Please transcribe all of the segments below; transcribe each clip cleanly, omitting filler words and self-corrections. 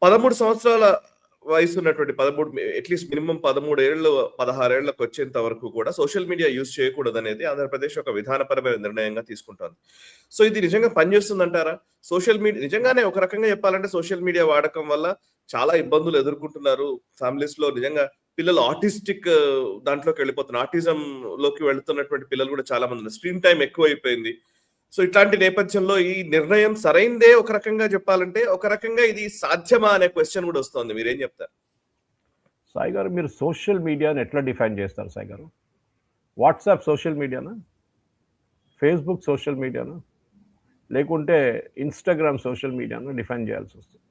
13 సంవత్సరాల వయసున్నటువంటి 13 at least minimum 13 ఏళ్ళు, 16 ఏళ్లకొచ్చేంత వరకు కూడా సోషల్ మీడియా యూజ్ చేయకూడదనేది ఆంధ్రప్రదేశ్ ఒక విధానపరమైన నిర్ణయంగా తీసుకుంటోంది. సో, ఇది నిజంగా పనిచేస్తుందంటారా? సోషల్ మీడియా నిజంగానే ఒక రకంగా చెప్పాలంటే సోషల్ మీడియా వాడకం వల్ల చాలా ఇబ్బందులు ఎదుర్కొంటున్నారు. ఫ్యామిలీస్‌లో నిజంగా పిల్లలు ఆటిస్టిక్ దాంట్లోకెళ్ళిపోతున్నారు. ఆటిజంలోకి వెళ్తున్నటువంటి పిల్లలు కూడా చాలా మంది ఉన్నారు. స్క్రీన్ టైమ్ ఎక్కువైపోయింది. సో, ఇట్లాంటి నేపథ్యంలో ఈ నిర్ణయం సరైందే ఒక రకంగా చెప్పాలంటే, ఒక రకంగా ఇది సాధ్యమా అనే క్వెషన్ గూడా వస్తోంది. మీరేం చెప్తారు? సాయి గారు, మీరు సోషల్ మీడియాని ఎట్లా డిఫైన్ చేస్తారు సాయి గారు? వాట్సాప్ సోషల్ మీడియానా? ఫేస్‌బుక్ సోషల్ మీడియానా? లేకుంటే ఇన్‌స్టాగ్రామ్ సోషల్ మీడియానా డిఫైన్ చేయాల్సొస్తుంది.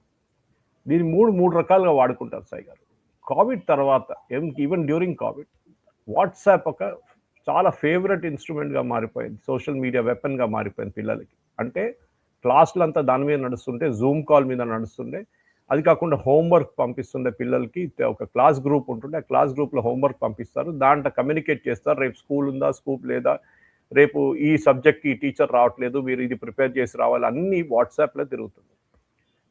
దీన్ని 3 రకాలుగా వాడుకుంటారు సాయి గారు. కోవిడ్ తర్వాత ఈవెన్ డ్యూరింగ్ కోవిడ్ వాట్సాప్ ఒక చాలా ఫేవరెట్ ఇన్స్ట్రుమెంట్‌గా మారిపోయింది. సోషల్ మీడియా వెపన్‌గా మారిపోయింది పిల్లలకి. అంటే క్లాసులంతా దాని మీద నడుస్తుంటే, జూమ్ కాల్ మీద నడుస్తుండే. అది కాకుండా హోంవర్క్ పంపిస్తుండే పిల్లలకి. ఒక క్లాస్ గ్రూప్ ఉంటుండే. ఆ క్లాస్ గ్రూప్‌లో హోంవర్క్ పంపిస్తారు. దాంట్లో కమ్యూనికేట్ చేస్తారు. రేపు స్కూల్ ఉందా? స్కూల్ లేదా? రేపు ఈ సబ్జెక్ట్‌కి ఈ టీచర్ రావట్లేదు. మీరు ఇది ప్రిపేర్ చేసి రావాలి. అన్నీ వాట్సాప్‌లో తిరుగుతుంది.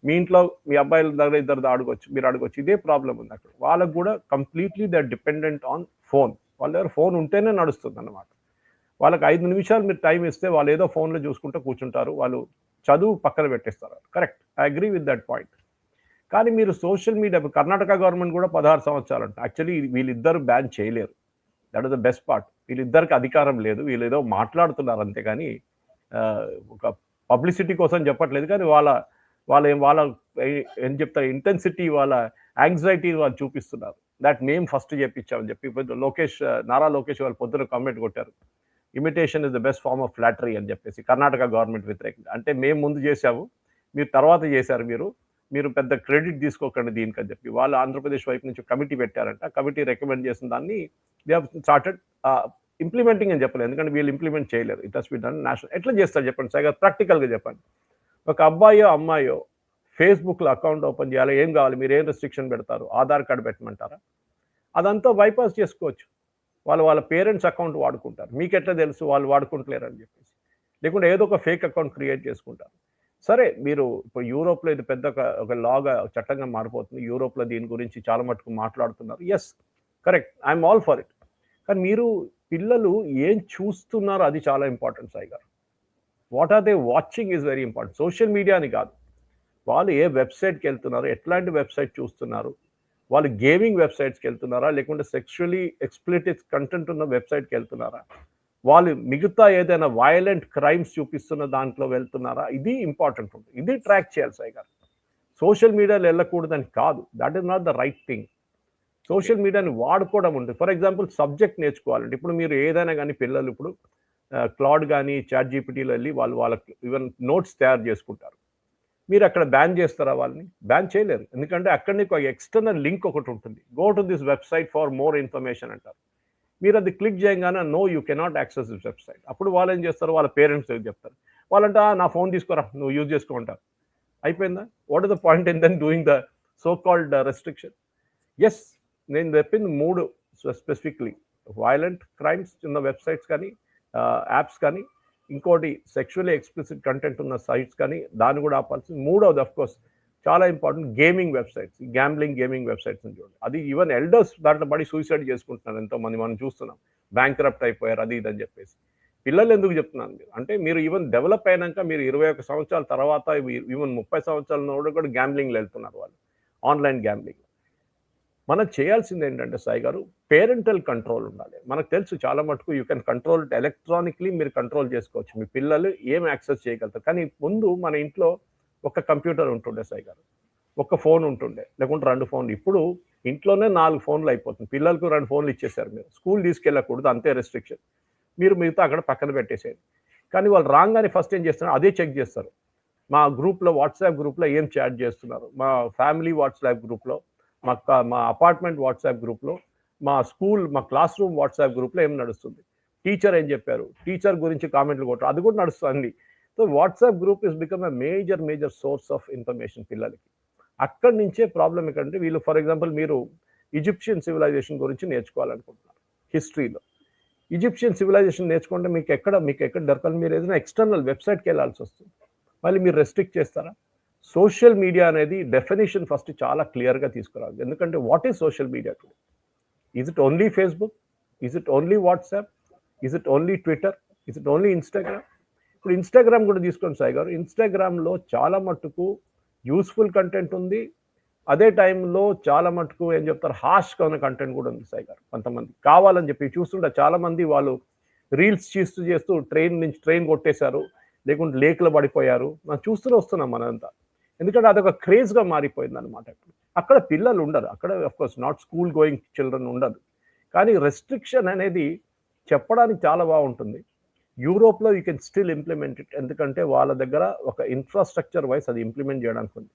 మీ ఇంట్లో మీ అబ్బాయిల దగ్గర ఇద్దరిది అడగొచ్చు. మీరు అడగొచ్చు. ఇదే ప్రాబ్లమ్ ఉంది అక్కడ. వాళ్ళకి కూడా completely they are dependent on phone. వాళ్ళ దగ్గర ఫోన్ ఉంటేనే నడుస్తుందన్నమాట. వాళ్ళకి 5 నిమిషాలు మీరు టైం ఇస్తే వాళ్ళు ఏదో ఫోన్‌లో చూసుకుంటూ కూర్చుంటారు. వాళ్ళు చదువు పక్కన పెట్టేస్తారు. Correct. I agree with that point. కానీ మీరు సోషల్ మీడియా కర్ణాటక గవర్నమెంట్ కూడా 16 సంవత్సరాలంట. యాక్చువల్లీ వీళ్ళిద్దరు బ్యాన్ చేయలేరు. That is the best part. వీళ్ళిద్దరికి అధికారం లేదు. వీళ్ళేదో మాట్లాడుతున్నారు అంతే గాని ఒక పబ్లిసిటీ కోసం చెప్పట్లేదు. కానీ వాళ్ళ ఏం చెప్తారు ఇంటెన్సిటీ, వాళ్ళ యాంగ్జైటీ వాళ్ళు చూపిస్తున్నారు. దట్ మేము ఫస్ట్ చేపించామని చెప్పి నారా లోకేష్ వాళ్ళు పొద్దున కామెంట్ కొట్టారు. Imitation is the best form of flattery అని చెప్పేసి కర్ణాటక గవర్నమెంట్ వ్యతిరేకంగా. అంటే మేము ముందు చేసాము, మీరు తర్వాత చేశారు. మీరు పెద్ద క్రెడిట్ తీసుకోకండి దీనికి అని చెప్పి వాళ్ళు ఆంధ్రప్రదేశ్ వైపు నుంచి కమిటీ పెట్టారంట. కమిటీ రికమెండ్ చేసిన దాన్ని దే హావ్ స్టార్టెడ్ ఇంప్లిమెంటింగ్ అని చెప్పలేదు. ఎందుకంటే వీళ్ళు ఇంప్లిమెంట్ చేయలేరు. It has be done national. ఎట్లా చేస్తారు చెప్పండి సార్? ప్రాక్టికల్గా చెప్పండి. ఒక అబ్బాయో అమ్మాయో ఫేస్బుక్లో అకౌంట్ ఓపెన్ చేయాలి. ఏం కావాలి? మీరు ఏం రెస్ట్రిక్షన్ పెడతారు? ఆధార్ కార్డు పెట్టమంటారా? అదంతా బైపాస్ చేసుకోవచ్చు. వాళ్ళ పేరెంట్స్ అకౌంట్ వాడుకుంటారు. మీకు ఎట్లా తెలుసు వాళ్ళు వాడుకుంటలేరని చెప్పేసి? లేకుంటే ఏదో ఒక ఫేక్ అకౌంట్ క్రియేట్ చేసుకుంటారు. సరే, మీరు ఇప్పుడు యూరోప్లో ఇది పెద్ద ఒక లాగా చట్టంగా మారిపోతుంది. యూరోప్లో దీని గురించి చాలా మటుకు మాట్లాడుతున్నారు. Yes, correct. I'm all for it. కానీ మీరు పిల్లలు ఏం చూస్తున్నారో అది చాలా ఇంపార్టెంట్ సాయి గారు. What are they watching is very important. Social media అని కాదు, వాళ్ళు ఏ వెబ్సైట్కి వెళ్తున్నారు, ఎట్లాంటి వెబ్సైట్ చూస్తున్నారు, వాళ్ళు గేమింగ్ వెబ్సైట్స్కి వెళ్తున్నారా, లేకుంటే సెక్షువల్లీ ఎక్స్ప్లిసిట్ కంటెంట్ ఉన్న వెబ్సైట్కి వెళ్తున్నారా, వాళ్ళు మిగతా ఏదైనా వయలెంట్ క్రైమ్స్ చూపిస్తున్న దాంట్లో వెళ్తున్నారా, ఇది ఇంపార్టెంట్ ఉంటుంది. ఇది ట్రాక్ చేయాలి సాయి గారు. సోషల్ మీడియాలో వెళ్ళకూడదని కాదు. That is not the right thing. Social మీడియాని వాడుకోవడం ఉంటుంది. ఫర్ ఎగ్జాంపుల్ సబ్జెక్ట్ నేర్చుకోవాలంటే ఇప్పుడు మీరు ఏదైనా కానీ పిల్లలు ఇప్పుడు క్లాడ్ కానీ చాట్ జీపీటీలో వెళ్ళి వాళ్ళకి ఈవెన్ నోట్స్ తయారు చేసుకుంటారు. మీరు అక్కడ బ్యాన్ చేస్తారా? వాళ్ళని బ్యాన్ చేయలేరు. ఎందుకంటే అక్కడ నీకు ఎక్స్టర్నల్ లింక్ ఒకటి ఉంటుంది. Go to this website for more information అంటారు. మీరు అది క్లిక్ చేయగానే no you cannot access this website. అప్పుడు వాళ్ళు ఏం చేస్తారు? వాళ్ళ పేరెంట్స్ చెప్తారు. వాళ్ళంటే నా ఫోన్ తీసుకోరా, నువ్వు యూజ్ చేసుకోమంటారు. అయిపోయిందా? What is the point in then doing the so called restriction? Yes, నేను చెప్పింది 3 స్పెసిఫిక్లీ. వయలెంట్ క్రైమ్స్ ఉన్న వెబ్సైట్స్ కానీ, యాప్స్ కానీ, ఇంకోటి సెక్షువల్లీ ఎక్స్ప్లిసిట్ కంటెంట్ ఉన్న సైట్స్ కానీ, దాన్ని కూడా ఆపాల్సింది. 3వది అఫ్కోర్స్ చాలా important, gaming websites. Gambling websites అని చూడండి. అది ఈవెన్ ఎల్డర్స్ దాంట్లో పడి సూసైడ్ చేసుకుంటున్నారు ఎంతోమంది. మనం చూస్తున్నాం. బ్యాంక్రప్ట్ అయిపోయారు అది ఇది అని చెప్పేసి. పిల్లలు ఎందుకు చెప్తున్నాను మీరు అంటే, మీరు ఈవెన్ డెవలప్ అయినాక మీరు 21 సంవత్సరాల తర్వాత ఈవెన్ 30 సంవత్సరాల కూడా గ్యాంబ్లింగ్లో వెళ్తున్నారు వాళ్ళు, ఆన్లైన్ గ్యాంబ్లింగ్. మనం చేయాల్సింది ఏంటంటే సాయి గారు, పేరెంటల్ కంట్రోల్ ఉండాలి. మనకు తెలుసు చాలా మటుకు you can control it electronically. మీరు కంట్రోల్ చేసుకోవచ్చు. మీ పిల్లలు ఏం యాక్సెస్ చేయగలుగుతారు. కానీ ముందు మన ఇంట్లో ఒక కంప్యూటర్ ఉంటుండే సాయి గారు, ఒక ఫోన్ ఉంటుండే, లేకుంటే 2 ఫోన్లు. ఇప్పుడు ఇంట్లోనే 4 ఫోన్లు అయిపోతుంది. పిల్లలకు 2 ఫోన్లు ఇచ్చేసారు. మీరు స్కూల్ తీసుకెళ్ళకూడదు, అంతే రెస్ట్రిక్షన్. మీరు మిగతా అక్కడ పక్కన పెట్టేసేది. కానీ వాళ్ళు రాగానే ఫస్ట్ ఏం చేస్తున్నారు? అదే చెక్ చేస్తారు. మా గ్రూప్లో, వాట్సాప్ గ్రూప్లో ఏం చాట్ చేస్తున్నారు, మా ఫ్యామిలీ వాట్సాప్ గ్రూప్లో, మా అపార్ట్మెంట్ వాట్సాప్ గ్రూప్లో, మా స్కూల్, మా క్లాస్ రూమ్ వాట్సాప్ గ్రూప్లో ఏం నడుస్తుంది, టీచర్ ఏం చెప్పారు, టీచర్ గురించి కామెంట్లు కొట్టరు, అది కూడా నడుస్తుంది. So WhatsApp group is become a major source of information పిల్లలకి. అక్కడి నుంచే ప్రాబ్లం ఏంటంటే, వీళ్ళు ఫర్ ఎగ్జాంపుల్ మీరు ఈజిప్షియన్ సివిలైజేషన్ గురించి నేర్చుకోవాలనుకుంటున్నారు. హిస్టరీలో ఈజిప్షియన్ సివిలైజేషన్ నేర్చుకుంటే మీకు ఎక్కడ దొరకాలి? మీరు ఏదైనా ఎక్స్టర్నల్ వెబ్సైట్కి వెళ్ళాల్సి వస్తుంది. మళ్ళీ మీరు రెస్ట్రిక్ట్ చేస్తారా? సోషల్ మీడియా అనేది డెఫినేషన్ ఫస్ట్ చాలా క్లియర్గా తీసుకురావాలి. ఎందుకంటే what is social media today? Is it only Facebook? Is it only WhatsApp? Is it only Twitter? Is it only Instagram? ఇప్పుడు ఇన్స్టాగ్రామ్ కూడా తీసుకోండి సాయి గారు. ఇన్స్టాగ్రామ్లో చాలా మట్టుకు యూస్ఫుల్ కంటెంట్ ఉంది. అదే టైంలో చాలా మటుకు ఏం చెప్తారు, హార్ష్గా ఉన్న కంటెంట్ కూడా ఉంది సాయి గారు. కొంతమంది కావాలని చెప్పి చూస్తుంటే చాలామంది వాళ్ళు రీల్స్ చేస్తూ ట్రైన్ కొట్టేశారు, లేకుంటే లేక్లో పడిపోయారు. మనం వస్తున్నాం మనంతా. ఎందుకంటే అదొక క్రేజ్గా మారిపోయింది అనమాట. అక్కడ పిల్లలు ఉండరు, అక్కడ of course not school going children ఉండదు. కానీ రెస్ట్రిక్షన్ అనేది చెప్పడానికి చాలా బాగుంటుంది. యూరోప్లో you can still implement it, ఎందుకంటే వాళ్ళ దగ్గర ఒక ఇన్ఫ్రాస్ట్రక్చర్ వైస్ అది ఇంప్లిమెంట్ చేయడానికి ఉంది.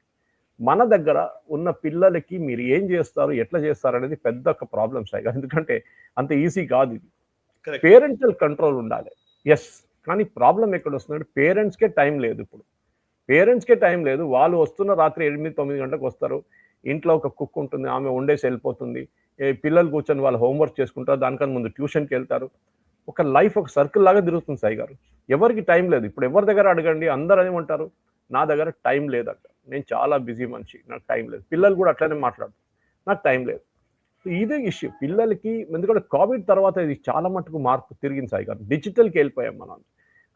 మన దగ్గర ఉన్న పిల్లలకి మీరు ఏం చేస్తారు, ఎట్లా చేస్తారు అనేది పెద్ద ఒక ప్రాబ్లమ్ సాయి. ఎందుకంటే అంత ఈజీ కాదు ఇది. పేరెంటల్ కంట్రోల్ ఉండాలి, ఎస్. కానీ ప్రాబ్లం ఎక్కడ వస్తుందంటే పేరెంట్స్కే టైం లేదు. ఇప్పుడు పేరెంట్స్కే టైం లేదు. వాళ్ళు వస్తున్న రాత్రి 8-9 గంటలకు వస్తారు. ఇంట్లో ఒక కుక్ ఉంటుంది, ఆమె వండేసి వెళ్ళిపోతుంది. పిల్లలు కూర్చొని వాళ్ళు హోంవర్క్ చేసుకుంటారు, దానికన్నా ముందు ట్యూషన్కి వెళ్తారు. ఒక లైఫ్ ఒక సర్కిల్ లాగా తిరుగుతుంది సాయి గారు. ఎవరికి టైం లేదు. ఇప్పుడు ఎవరి దగ్గర అడగండి, అందరూ ఏమంటారు, నా దగ్గర టైం లేదంట, నేను చాలా బిజీ మనిషి, నాకు టైం లేదు. పిల్లలు కూడా అట్లనే మాట్లాడతారు, నాకు టైం లేదు. ఇదే ఇష్యూ పిల్లలకి. ఎందుకంటే కోవిడ్ తర్వాత ఇది చాలా మటుకు మార్పు తిరిగింది సాయి గారు. డిజిటల్కి వెళ్ళిపోయాం మనం.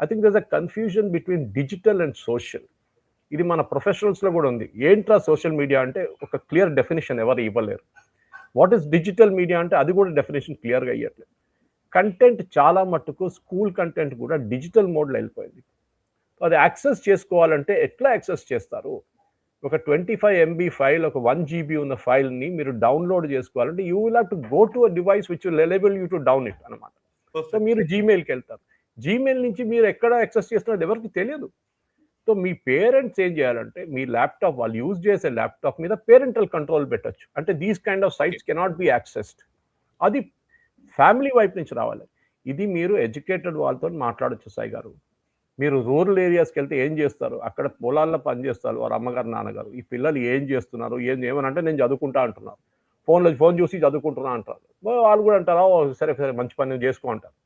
I think దర్స్ a confusion between digital and social. ఇది మన ప్రొఫెషనల్స్లో కూడా ఉంది. ఏంట్రా సోషల్ మీడియా అంటే ఒక క్లియర్ డెఫినేషన్ ఎవరు ఇవ్వలేరు. వాట్ ఈస్ డిజిటల్ మీడియా అంటే అది కూడా డెఫినేషన్ క్లియర్గా ఇవ్వట్లేదు. కంటెంట్ చాలా మట్టుకు స్కూల్ కంటెంట్ కూడా డిజిటల్ మోడ్లో వెళ్ళిపోయింది. అది యాక్సెస్ చేసుకోవాలంటే ఎట్లా యాక్సెస్ చేస్తారు? ఒక 25 MB ఫైల్, ఒక 1 GB ఉన్న ఫైల్ని మీరు డౌన్లోడ్ చేసుకోవాలంటే you will have to go to a device which will enable you to down it అనమాట. సో మీరు జీమెయిల్కి వెళ్తారు. జీమెయిల్ నుంచి మీరు ఎక్కడ యాక్సెస్ చేస్తున్నారు ఎవరికి తెలియదు. సో మీ పేరెంట్స్ ఏం చేయాలంటే మీ ల్యాప్టాప్, వాళ్ళు యూజ్ చేసే ల్యాప్టాప్ మీద పేరెంటల్ కంట్రోల్ పెట్టచ్చు. అంటే these kind of sites cannot be accessed. అది ఫ్యామిలీ వైపు నుంచి రావాలి. ఇది మీరు ఎడ్యుకేటెడ్ వాళ్ళతో మాట్లాడచ్చు సాయి గారు. మీరు రూరల్ ఏరియాస్కి వెళ్తే ఏం చేస్తారు, అక్కడ పొలాల్లో పనిచేస్తారు వారు అమ్మగారు నాన్నగారు. ఈ పిల్లలు ఏం చేస్తున్నారు, ఏమనంటే నేను చదువుకుంటా అంటున్నారు, ఫోన్ చూసి చదువుకుంటున్నా అంటారు. వాళ్ళు కూడా అంటారా, సరే సరే మంచి పని చేసుకో అంటారు.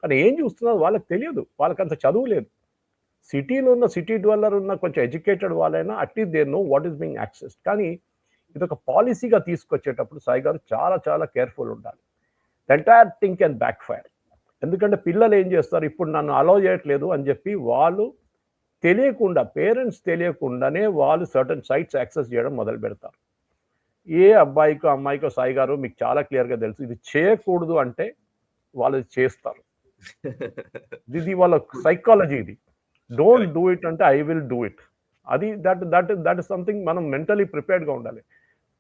కానీ ఏం చూస్తున్నారు వాళ్ళకి తెలియదు, వాళ్ళకి అంత చదువు లేదు. సిటీలో ఉన్న సిటీ డ్వెల్లర్ ఉన్న కొంచెం ఎడ్యుకేటెడ్ వాళ్ళైనా at least they know what is being accessed. కానీ ఇది ఒక పాలసీగా తీసుకొచ్చేటప్పుడు సాయి గారు చాలా చాలా కేర్ఫుల్ ఉండాలి. The entire thing can back fire. ఎందుకంటే పిల్లలు ఏం చేస్తారు, ఇప్పుడు నన్ను అలౌ చేయట్లేదు అని చెప్పి వాళ్ళు తెలియకుండా, పేరెంట్స్ తెలియకుండానే వాళ్ళు సర్టన్ సైట్స్ యాక్సెస్ చేయడం మొదలు పెడతారు. ఏ అబ్బాయికో అమ్మాయికో సాయి గారు మీకు చాలా క్లియర్గా తెలుసు, ఇది చేయకూడదు అంటే వాళ్ళు చేస్తారు. ఇది వాళ్ళ సైకాలజీ. ఇది డోంట్ డూ ఇట్ అంటే ఐ విల్ డూ ఇట్. అది దట్ ఇస్ సంథింగ్ మనం మెంటలీ ప్రిపేర్డ్గా ఉండాలి.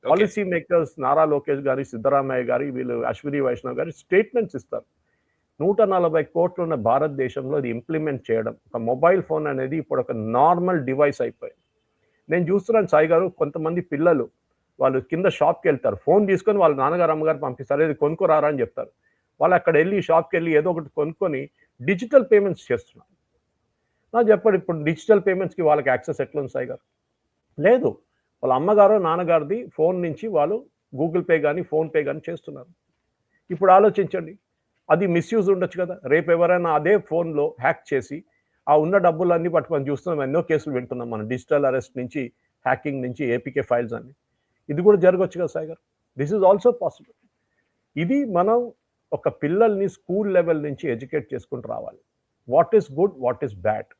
పాలసీ మేకర్స్ నారా లోకేష్ గారి, సిద్ధరామయ్య గారి, వీళ్ళు అశ్విని వైష్ణవ్ గారి స్టేట్మెంట్స్ ఇస్తారు. 140 కోట్లు ఉన్న భారతదేశంలో ఇది ఇంప్లిమెంట్ చేయడం, ఒక మొబైల్ ఫోన్ అనేది ఇప్పుడు ఒక నార్మల్ డివైస్ అయిపోయింది. నేను చూస్తున్నాను సాయి గారు, కొంతమంది పిల్లలు వాళ్ళు కింద షాప్కి వెళ్తారు, ఫోన్ తీసుకొని వాళ్ళ నాన్నగారు అమ్మగారు పంపిస్తారు, ఇది కొనుక్కోరారా అని చెప్తారు. వాళ్ళు అక్కడ వెళ్ళి షాప్కి వెళ్ళి ఏదో ఒకటి కొనుక్కొని డిజిటల్ పేమెంట్స్ చేస్తున్నారు. నాకు చెప్పండి, ఇప్పుడు డిజిటల్ పేమెంట్స్కి వాళ్ళకి యాక్సెస్ ఎట్లా ఉంది సాయి గారు? లేదు. వాళ్ళ అమ్మగారో నాన్నగారిది ఫోన్ నుంచి వాళ్ళు గూగుల్ పే కానీ ఫోన్పే కానీ చేస్తున్నారు. ఇప్పుడు ఆలోచించండి, అది మిస్యూజ్ ఉండొచ్చు కదా. రేపు ఎవరైనా అదే ఫోన్లో హ్యాక్ చేసి ఆ ఉన్న డబ్బులన్నీ పట్టుకొని చూస్తున్నాం, ఎన్నో కేసులు వింటున్నాం మనం, డిజిటల్ అరెస్ట్ నుంచి, హ్యాకింగ్ నుంచి, ఏపీకే ఫైల్స్ అన్ని. ఇది కూడా జరగవచ్చు కదా సాయి గారు. This is also possible. ఇది మనం ఒక పిల్లల్ని స్కూల్ లెవెల్ నుంచి ఎడ్యుకేట్ చేసుకుంటూ రావాలి. What is good, what is bad,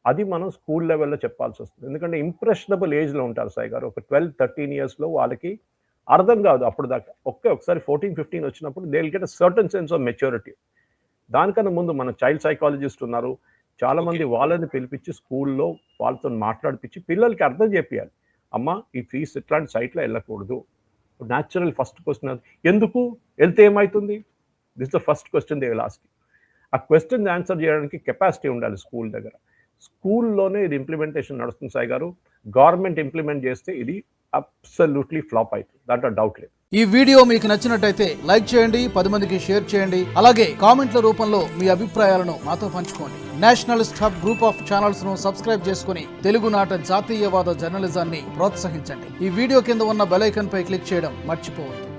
అది మనం స్కూల్ లెవెల్లో చెప్పాల్సి వస్తుంది. ఎందుకంటే ఇంప్రెషనబుల్ ఏజ్లో ఉంటారు సాయి గారు. ఒక 12-13 ఇయర్స్లో వాళ్ళకి అర్థం కాదు అప్పుడు దాకా. ఒకసారి 14-15 వచ్చినప్పుడు they will get a certain sense of maturity. దానికన్నా ముందు మన చైల్డ్ సైకాలజిస్ట్ ఉన్నారు, చాలా మంది వాళ్ళని పిలిపించి స్కూల్లో వాళ్ళతో మాట్లాడిపించి పిల్లలకి అర్థం చేపియాలి. అమ్మ ఈ ఫీస్ ఇట్లాంటి సైట్లో వెళ్ళకూడదు. న్యాచురల్ ఫస్ట్ క్వశ్చన్, ఎందుకు వెళ్తే ఏమవుతుంది, this the first question they will ask. ఆ క్వశ్చన్ ఆన్సర్ చేయడానికి కెపాసిటీ ఉండాలి స్కూల్ దగ్గర. స్కూల్లోనే ఇది ఇంప్లిమెంటేషన్ నడుస్తుంది సాయి గారు. గవర్నమెంట్ ఇంప్లిమెంట్ చేస్తే ఇది అబ్సల్యూట్లీ ఫ్లాప్ అవుతుంది, దాంట్లో డౌట్ లేదు. ఈ వీడియో మీకు నచ్చినట్టయితే లైక్ చేయండి, 10 మందికి షేర్ చేయండి. అలాగే కామెంట్ల రూపంలో మీ అభిప్రాయాలను మాతో పంచుకోండి. Nationalist hub group of channels ను సబ్స్క్రైబ్ చేసుకుని తెలుగునాట జాతీయవాద జర్నలిజాన్ని ప్రోత్సహించండి. ఈ వీడియో కింద ఉన్న బెల్ ఐకాన్ పై క్లిక్ చేయడం మర్చిపోవద్దు.